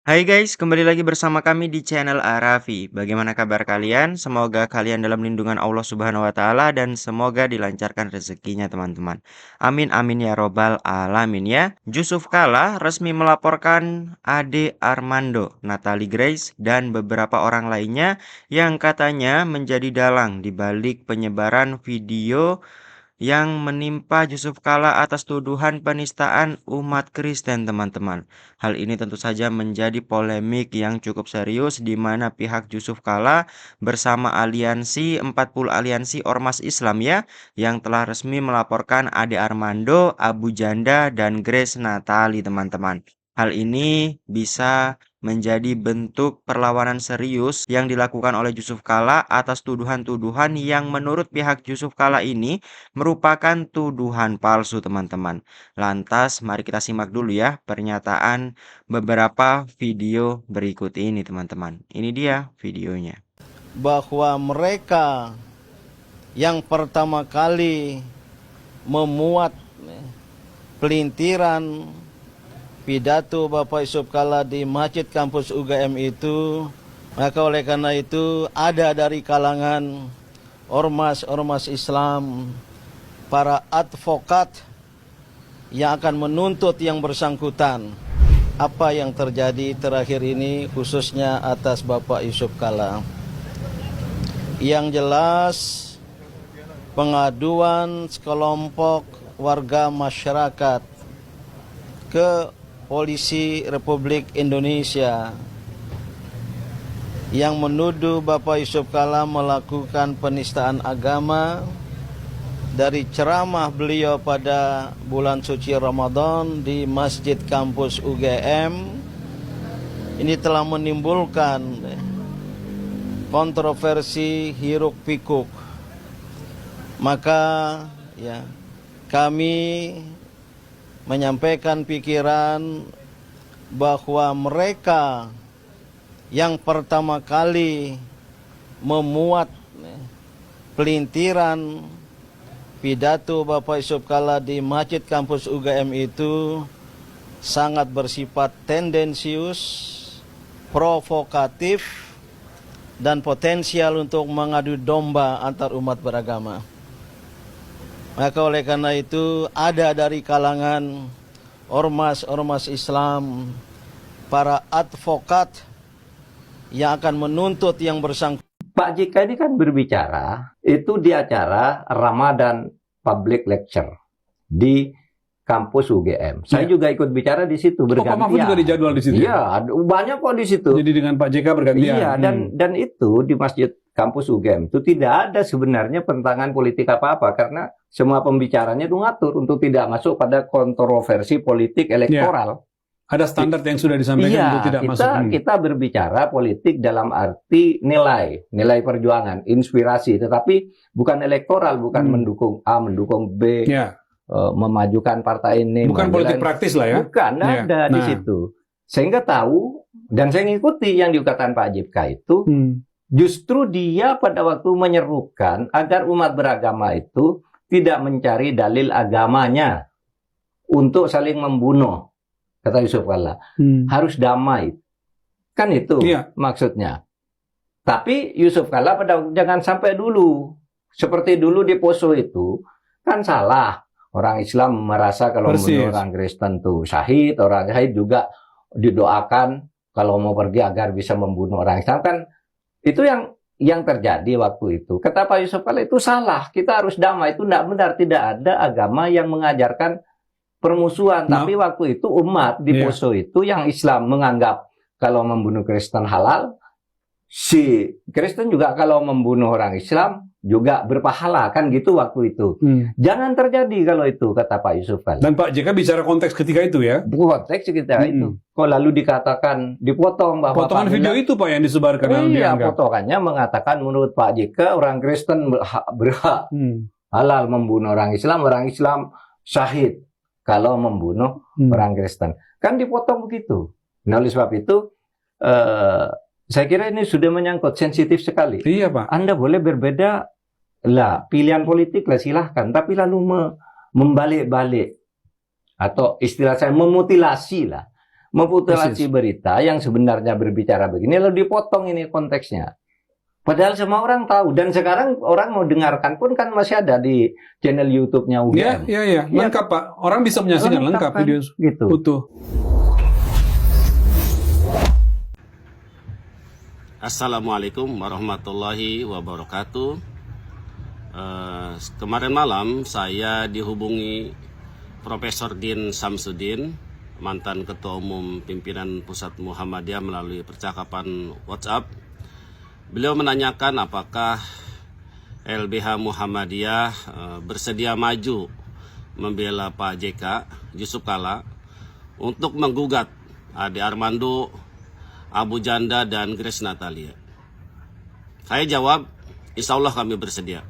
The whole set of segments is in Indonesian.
Hai guys, kembali lagi bersama kami di channel Arafi. Bagaimana kabar kalian? Semoga kalian dalam lindungan Allah Subhanahu wa taala dan semoga dilancarkan rezekinya teman-teman. Amin amin ya robbal alamin ya. Yusuf Kala resmi melaporkan Ade Armando, Natalie Grace dan beberapa orang lainnya yang katanya menjadi dalang di balik penyebaran video yang menimpa Yusuf Kala atas tuduhan penistaan umat Kristen, teman-teman. Hal ini tentu saja menjadi polemik yang cukup serius di mana pihak Yusuf Kala bersama aliansi 40 aliansi ormas Islam ya yang telah resmi melaporkan Ade Armando, Abu Janda dan Grace Natali, teman-teman. Hal ini bisa menjadi bentuk perlawanan serius yang dilakukan oleh Yusuf Kala atas tuduhan-tuduhan yang menurut pihak Yusuf Kala ini merupakan tuduhan palsu, teman-teman. Lantas, mari kita simak dulu ya pernyataan beberapa video berikut ini, teman-teman. Ini dia videonya. Bahwa mereka yang pertama kali memuat pelintiran pidato Bapak Yusuf Kala di Masjid Kampus UGM itu, maka oleh karena itu ada dari kalangan ormas-ormas Islam, para advokat yang akan menuntut yang bersangkutan. Apa yang terjadi terakhir ini khususnya atas Bapak Yusuf Kala. Yang jelas pengaduan sekelompok warga masyarakat ke Polisi Republik Indonesia yang menuduh Bapak Yusuf Kala melakukan penistaan agama dari ceramah beliau pada bulan suci Ramadan di Masjid Kampus UGM. Ini telah menimbulkan kontroversi hiruk pikuk. Maka ya, kami menyampaikan pikiran bahwa mereka yang pertama kali memuat pelintiran pidato Bapak Yusuf Kala di Masjid Kampus UGM itu sangat bersifat tendensius, provokatif, dan potensial untuk mengadu domba antar umat beragama. Maka oleh karena itu ada dari kalangan ormas-ormas Islam, para advokat yang akan menuntut yang bersangkutan. Pak JK ini kan berbicara itu di acara Ramadan Public Lecture di kampus UGM. Saya juga ikut bicara di situ bergantian. Pak Mahfud juga dijadwal di situ. Iya, banyak kok di situ. Jadi dengan Pak JK bergantian. Iya, dan itu di Masjid Kampus UGM itu tidak ada sebenarnya penentangan politik apa-apa karena semua pembicaranya itu ngatur untuk tidak masuk pada kontroversi politik elektoral. Ada standar yang sudah disampaikan untuk tidak masuk. Kita berbicara politik dalam arti nilai perjuangan, inspirasi, tetapi bukan elektoral, bukan mendukung A, mendukung B, memajukan partai ini. Bukan politik praktis lah ya. Bukan, ada di situ. Sehingga tahu, dan saya ngikuti yang dikatakan Pak JK itu, justru dia pada waktu menyerukan agar umat beragama itu tidak mencari dalil agamanya untuk saling membunuh. Kata Yusuf Kala, harus damai. Kan itu maksudnya. Tapi Yusuf Kala pada jangan sampai dulu. Seperti dulu di Poso itu, kan salah. Orang Islam merasa kalau membunuh orang Kristen itu syahid. Orang syahid juga didoakan kalau mau pergi agar bisa membunuh orang Islam. Kan itu yang terjadi waktu itu. Kata Pak Yusuf Kala itu salah. Kita harus damai. Itu tidak benar. Tidak ada agama yang mengajarkan permusuhan, tapi waktu itu umat di Poso itu yang Islam menganggap kalau membunuh Kristen halal, si Kristen juga kalau membunuh orang Islam juga berpahala, kan gitu waktu itu. Jangan terjadi kalau itu, kata Pak Yusuf Kala. Dan Pak JK bicara konteks ketika itu ya? Konteks ketika itu. Kok lalu dikatakan, dipotong bahwa potongan video itu Pak yang disebarkan. Iya, potongannya mengatakan menurut Pak JK orang Kristen berhak halal membunuh orang Islam syahid kalau membunuh orang Kristen. Kan dipotong begitu. Nah, oleh sebab itu, saya kira ini sudah menyangkut sensitif sekali. Iya, Pak. Anda boleh berbeda lah, pilihan politik lah silahkan. Tapi lalu membalik-balik, atau istilah saya memutilasi lah. memmutilasi berita yang sebenarnya berbicara begini, lalu dipotong ini konteksnya. Padahal semua orang tahu, dan sekarang orang mau dengarkan pun kan masih ada di channel YouTube-nya UGM. Iya, lengkap Pak. Orang bisa menyaksikan lengkap kan? video Gitu. utuh. Assalamualaikum warahmatullahi wabarakatuh. Kemarin malam saya dihubungi Profesor Din Samsudin, mantan Ketua Umum Pimpinan Pusat Muhammadiyah, melalui percakapan WhatsApp. Beliau menanyakan apakah LBH Muhammadiyah bersedia maju membela Pak JK Yusuf Kalla untuk menggugat Ade Armando, Abu Janda, dan Grace Natalia. Saya jawab, insya Allah kami bersedia.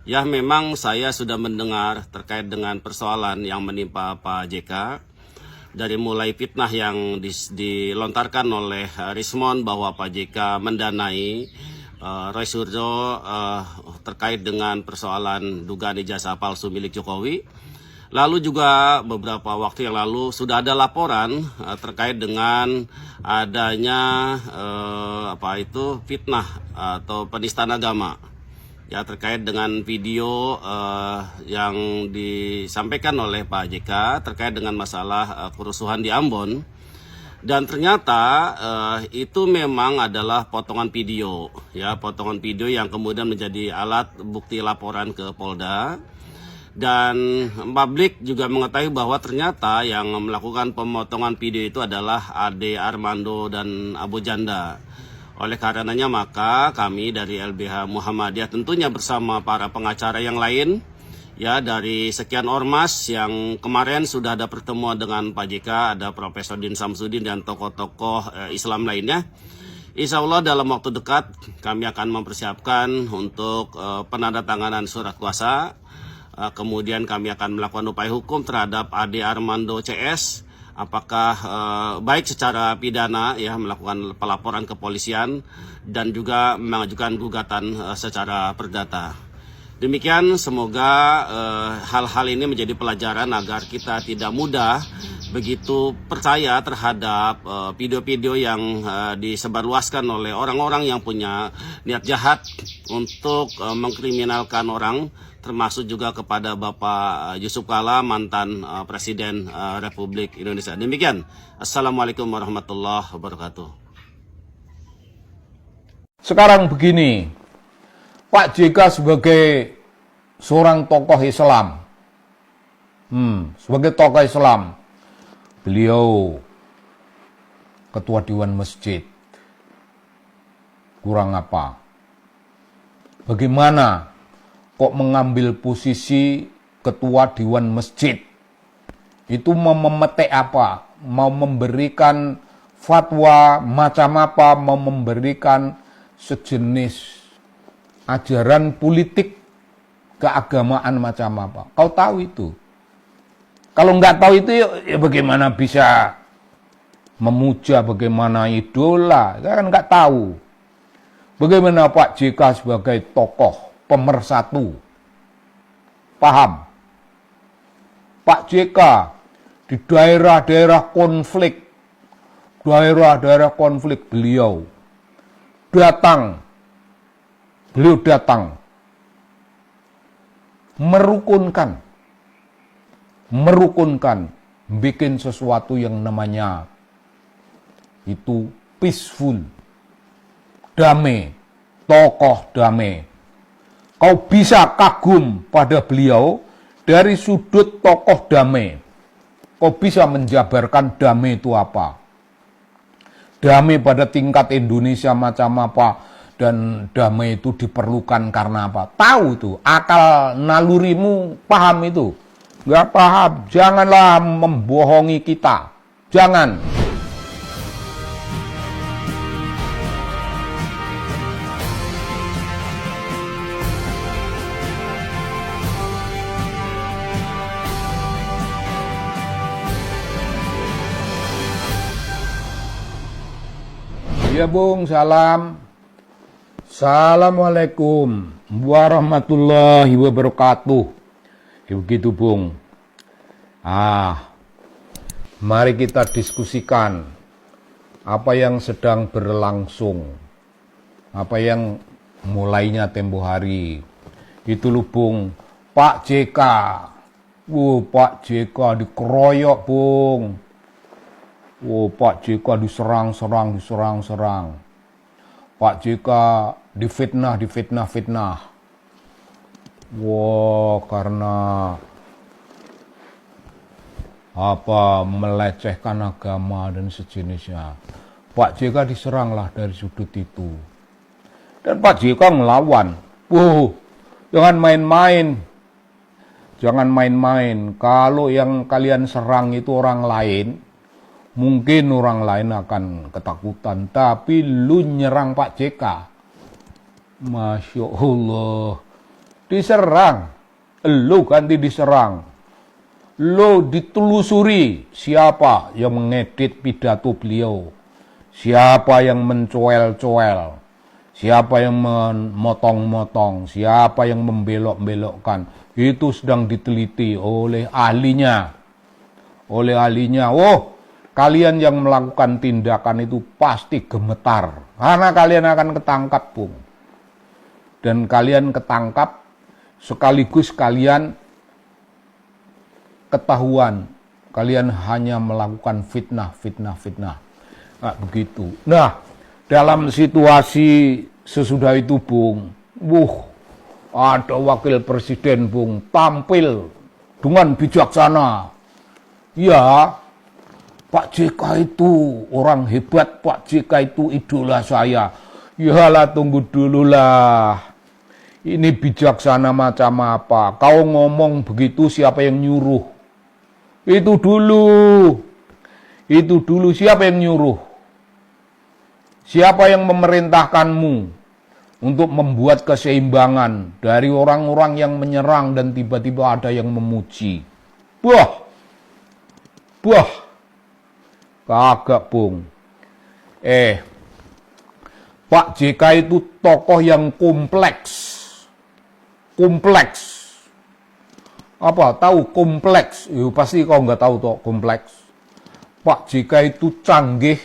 Ya, memang saya sudah mendengar terkait dengan persoalan yang menimpa Pak JK, dari mulai fitnah yang dilontarkan oleh Rismon bahwa Pak JK mendanai Roy Suryo terkait dengan persoalan dugaan ijazah palsu milik Jokowi. Lalu juga beberapa waktu yang lalu sudah ada laporan terkait dengan adanya fitnah atau penistaan agama, ya, terkait dengan video yang disampaikan oleh Pak JK terkait dengan masalah kerusuhan di Ambon. Dan ternyata itu memang adalah potongan video, ya, potongan video yang kemudian menjadi alat bukti laporan ke Polda. Dan publik juga mengetahui bahwa ternyata yang melakukan pemotongan video itu adalah Ade Armando dan Abu Janda. Oleh karenanya maka kami dari LBH Muhammadiyah tentunya bersama para pengacara yang lain, ya, dari sekian ormas yang kemarin sudah ada pertemuan dengan Pak JK, ada Profesor Din Samsudin dan tokoh-tokoh Islam lainnya. Insya Allah dalam waktu dekat kami akan mempersiapkan untuk penandatanganan surat kuasa. Kemudian kami akan melakukan upaya hukum terhadap Ade Armando CS, apakah baik secara pidana, ya, melakukan pelaporan kepolisian dan juga mengajukan gugatan secara perdata. Demikian, semoga hal-hal ini menjadi pelajaran agar kita tidak mudah begitu percaya terhadap video-video yang disebarluaskan oleh orang-orang yang punya niat jahat untuk mengkriminalkan orang, termasuk juga kepada Bapak Yusuf Kalla, mantan Presiden Republik Indonesia. Demikian, Assalamualaikum warahmatullahi wabarakatuh. Sekarang begini, Pak JK sebagai seorang tokoh Islam, sebagai tokoh Islam, beliau ketua Dewan Masjid, kurang apa? Bagaimana kok mengambil posisi ketua Dewan Masjid? Itu mau memetik apa? Mau memberikan fatwa macam apa? Mau memberikan sejenis ajaran politik keagamaan macam apa? Kau tahu itu? Kalau nggak tahu itu, ya bagaimana bisa memuja, bagaimana idola? Saya kan nggak tahu. Bagaimana Pak JK sebagai tokoh pemersatu? Paham? Pak JK di daerah-daerah konflik beliau datang merukunkan, bikin sesuatu yang namanya itu peaceful, damai, tokoh damai. Kau bisa kagum pada beliau dari sudut tokoh damai. Kau bisa menjabarkan damai itu apa. Damai pada tingkat Indonesia macam apa. Dan damai itu diperlukan karena apa? Tahu itu, akal nalurimu paham itu. Nggak paham, janganlah membohongi kita. Jangan. Ya Bung, salam. Assalamualaikum warahmatullahi wabarakatuh. Begitu Bung. mari kita diskusikan apa yang sedang berlangsung, apa yang mulainya tempo hari. Itu lubung Pak JK. Pak JK dikeroyok, Bung. Pak JK diserang-serang. Pak JK difitnah. Karena melecehkan agama dan sejenisnya. Pak JK diseranglah dari sudut itu. Dan Pak JK melawan. Jangan main-main. Kalau yang kalian serang itu orang lain, mungkin orang lain akan ketakutan. Tapi lu nyerang Pak JK. Masya Allah. Diserang. Lu ganti diserang. Lu ditelusuri siapa yang mengedit pidato beliau. Siapa yang mencoel-coel. Siapa yang memotong-motong. Siapa yang membelok-belokkan. Itu sedang diteliti oleh ahlinya. Kalian yang melakukan tindakan itu pasti gemetar. Karena kalian akan ketangkap, Bung. Dan kalian ketangkap sekaligus kalian ketahuan. Kalian hanya melakukan fitnah. Nah, begitu. Nah, dalam situasi sesudah itu, Bung, ada wakil presiden, Bung, tampil dengan bijaksana. Ya, Pak JK itu orang hebat, Pak JK itu idola saya. Yalah, tunggu dulu lah. Ini bijaksana macam apa? Kau ngomong begitu siapa yang nyuruh? Itu dulu siapa yang nyuruh? Siapa yang memerintahkanmu untuk membuat keseimbangan dari orang-orang yang menyerang dan tiba-tiba ada yang memuji? Kagak, Bung. Pak JK itu tokoh yang kompleks. Apa? Tahu kompleks? Pasti kau nggak tahu toh kompleks. Pak JK itu canggih.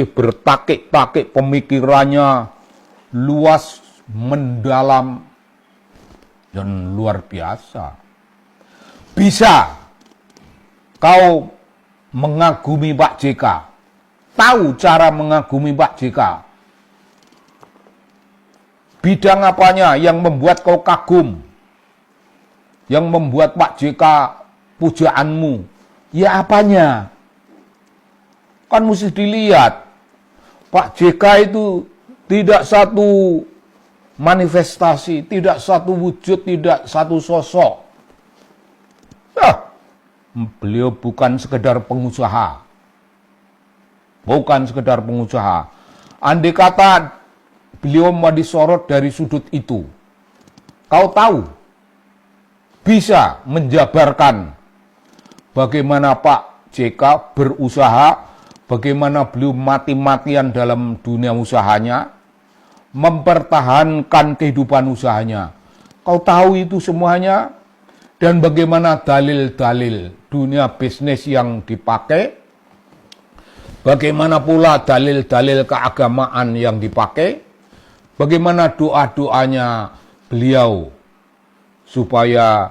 Bertakik-takik pemikirannya luas, mendalam, dan luar biasa. Bisa kau mengagumi Pak JK. Tahu cara mengagumi Pak JK. Bidang apanya yang membuat kau kagum? Yang membuat Pak JK pujaanmu? Ya apanya? Kan mesti dilihat. Pak JK itu tidak satu manifestasi, tidak satu wujud, tidak satu sosok. Beliau bukan sekedar pengusaha. Andai kata beliau mau disorot dari sudut itu, kau tahu, bisa menjabarkan bagaimana Pak JK berusaha, bagaimana beliau mati-matian dalam dunia usahanya, mempertahankan kehidupan usahanya. Kau tahu itu semuanya, dan bagaimana dalil-dalil dunia bisnis yang dipakai, bagaimana pula dalil-dalil keagamaan yang dipakai, bagaimana doa-doanya beliau supaya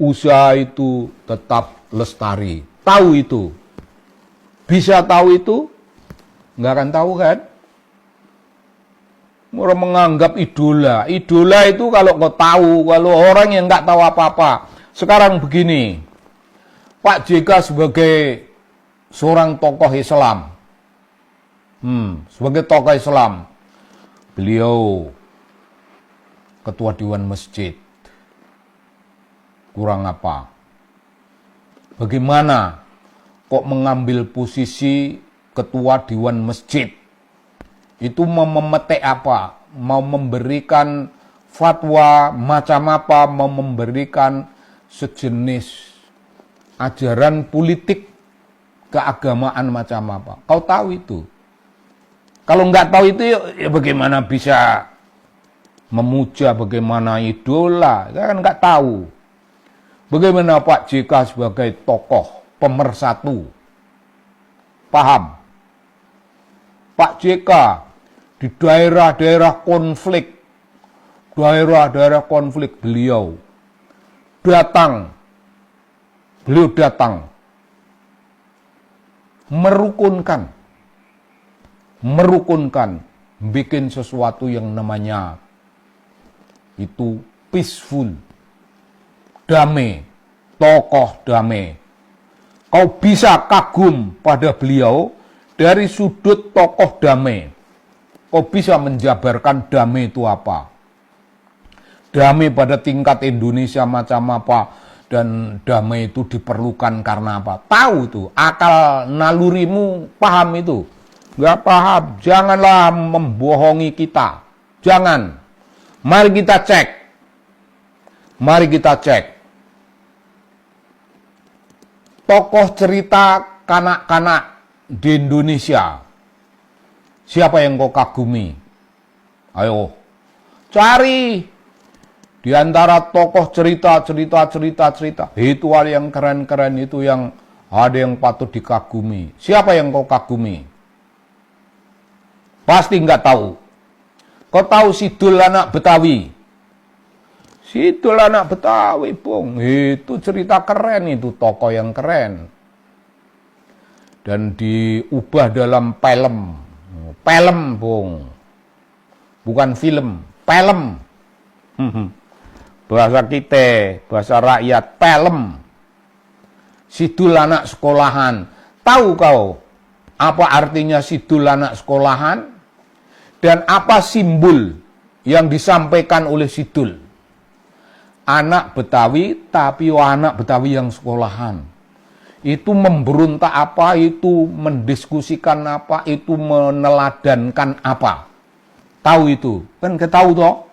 usaha itu tetap lestari. Tahu itu. Bisa tahu itu? Nggak akan tahu kan? Orang menganggap idola. Idola itu kalau kau tahu, kalau orang yang nggak tahu apa-apa. Sekarang begini, Pak JK sebagai seorang tokoh Islam, beliau ketua Dewan Masjid. Kurang apa? Bagaimana kok mengambil posisi ketua Dewan Masjid? Itu mau memetik apa? Mau memberikan fatwa macam apa? Mau memberikan sejenis ajaran politik keagamaan macam apa? Kau tahu itu? Kalau nggak tahu itu, ya bagaimana bisa memuja, bagaimana idola? Kan nggak tahu. Bagaimana Pak JK sebagai tokoh pemersatu? Paham? Pak JK di daerah-daerah konflik beliau datang merukunkan, bikin sesuatu yang namanya itu peaceful, damai, tokoh damai. Kau bisa kagum pada beliau dari sudut tokoh damai. Kau bisa menjabarkan damai itu apa. Damai pada tingkat Indonesia macam apa. Dan damai itu diperlukan karena apa. Tahu itu, akal nalurimu paham itu. Gak paham, janganlah membohongi kita. Jangan. Mari kita cek. Tokoh cerita kanak-kanak di Indonesia. Siapa yang kau kagumi? Ayo, cari di antara tokoh cerita. Itu ada yang keren-keren, itu yang ada yang patut dikagumi. Siapa yang kau kagumi? Pasti nggak tahu. Kau tahu Sidul Anak Betawi? Sidul Anak Betawi, Bung. Itu cerita keren, itu tokoh yang keren. Dan diubah dalam film, Bung. Bukan film, film. Bahasa kita, bahasa rakyat, film. Sidul Anak Sekolahan. Tahu kau apa artinya Sidul Anak Sekolahan? Dan apa simbol yang disampaikan oleh Sidul? Anak Betawi, tapi anak Betawi yang sekolahan. Itu memberontak apa, itu mendiskusikan apa, itu meneladankan apa. Tahu itu, kan kita tahu toh.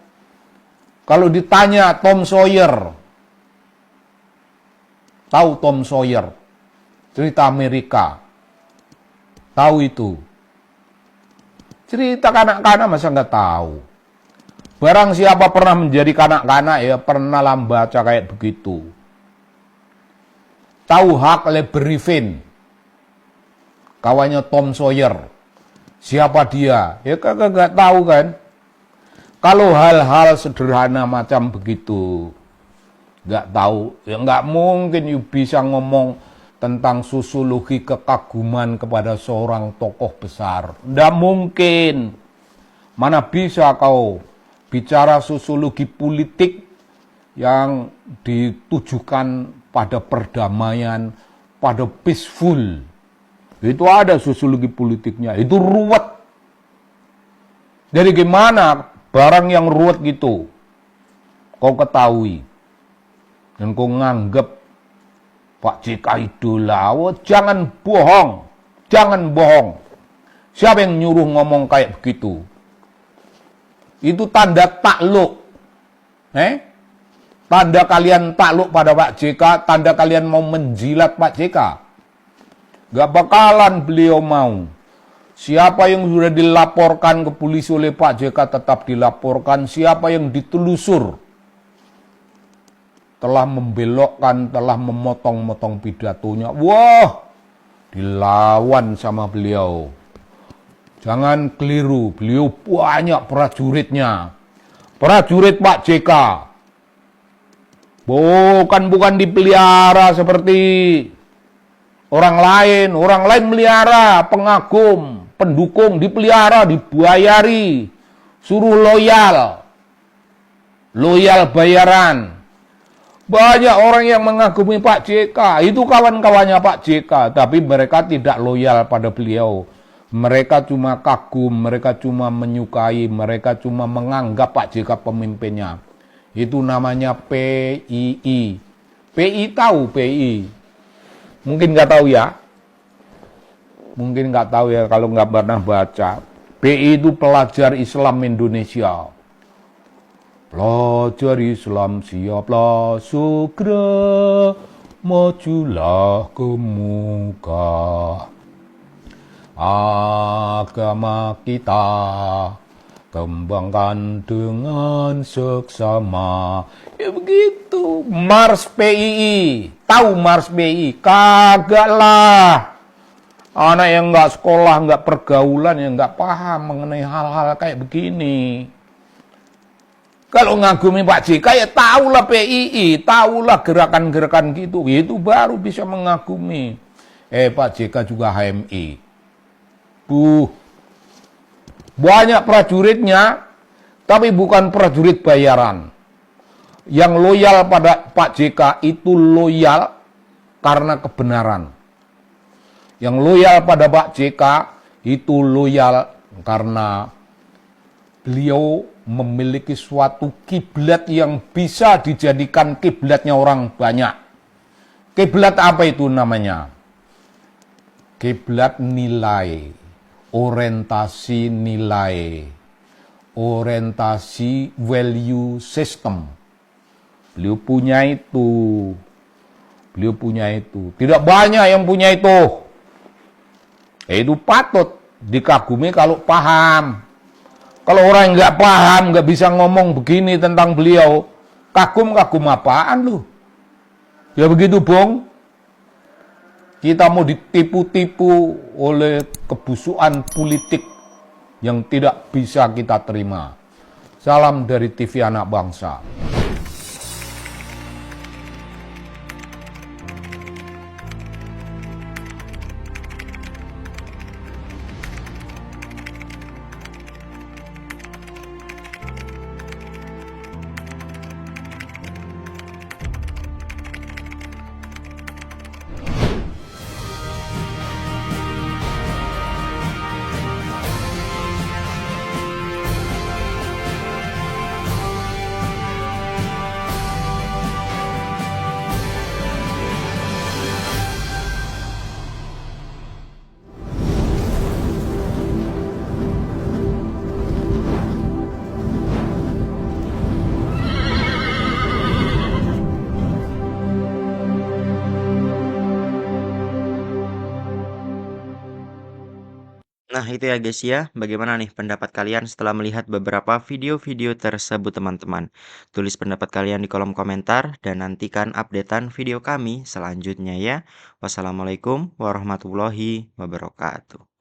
Kalau ditanya Tom Sawyer, tahu Tom Sawyer, cerita Amerika, tahu itu. Cerita kanak-kanak masa nggak tahu. Barang siapa pernah menjadi kanak-kanak ya pernah lah baca kayak begitu. Tahu Huckleberry Finn, kawannya Tom Sawyer. Siapa dia? Ya kagak nggak tahu kan. Kalau hal-hal sederhana macam begitu nggak tahu, ya nggak mungkin you bisa ngomong tentang sosiologi kekaguman kepada seorang tokoh besar. Nggak mungkin. Mana bisa kau bicara sosiologi politik yang ditujukan pada perdamaian, pada peaceful. Itu ada sosiologi politiknya. Itu ruwet. Jadi gimana barang yang ruwet gitu kau ketahui dan kau nganggap Pak JK idola? Jangan bohong. Siapa yang nyuruh ngomong kayak begitu? Itu tanda takluk. Tanda kalian takluk pada Pak JK, tanda kalian mau menjilat Pak JK. Gak bakalan beliau mau. Siapa yang sudah dilaporkan ke polisi oleh Pak JK tetap dilaporkan. Siapa yang ditelusur telah membelokkan, telah memotong-motong pidatonya, wah, dilawan sama beliau. Jangan keliru, beliau banyak prajuritnya. Prajurit Pak JK. Bukan dipelihara seperti orang lain. Orang lain melihara, pengagum, pendukung, dipelihara, dibayari, suruh loyal bayaran. Banyak orang yang mengagumi Pak JK, itu kawan-kawannya Pak JK, tapi mereka tidak loyal pada beliau. Mereka cuma kagum, mereka cuma menyukai, mereka cuma menganggap Pak JK pemimpinnya. Itu namanya PII. PI tahu PI? Mungkin nggak tahu ya. Mungkin nggak tahu ya kalau nggak pernah baca. PI itu Pelajar Islam Indonesia. Pelajar Islam siaplah segera, majulah ke muka. Agama kita kembangkan dengan seksama. Ya begitu. Mars PII. Tahu Mars PII? Kagak lah. Anak yang nggak sekolah, nggak pergaulan, yang nggak paham mengenai hal-hal kayak begini. Kalau ngagumi Pak JK ya tahulah PII, tahulah gerakan-gerakan gitu. Itu baru bisa mengagumi. Pak JK juga HMI. Banyak prajuritnya, tapi bukan prajurit bayaran. Yang loyal pada Pak JK itu loyal karena kebenaran. Yang loyal pada Pak JK itu loyal karena beliau memiliki suatu kiblat yang bisa dijadikan kiblatnya orang banyak. Kiblat apa itu namanya? Kiblat nilai, orientasi nilai, orientasi value system. Beliau punya itu. Beliau punya itu. Tidak banyak yang punya itu. Itu patut dikagumi kalau paham. Kalau orang yang nggak paham, nggak bisa ngomong begini tentang beliau, kagum apaan lu? Ya begitu, Bung. Kita mau ditipu-tipu oleh kebusukan politik yang tidak bisa kita terima. Salam dari TV Anak Bangsa. Nah, itu ya guys ya. Bagaimana nih pendapat kalian setelah melihat beberapa video-video tersebut teman-teman? Tulis pendapat kalian di kolom komentar dan nantikan updatean video kami selanjutnya ya. Wassalamualaikum warahmatullahi wabarakatuh.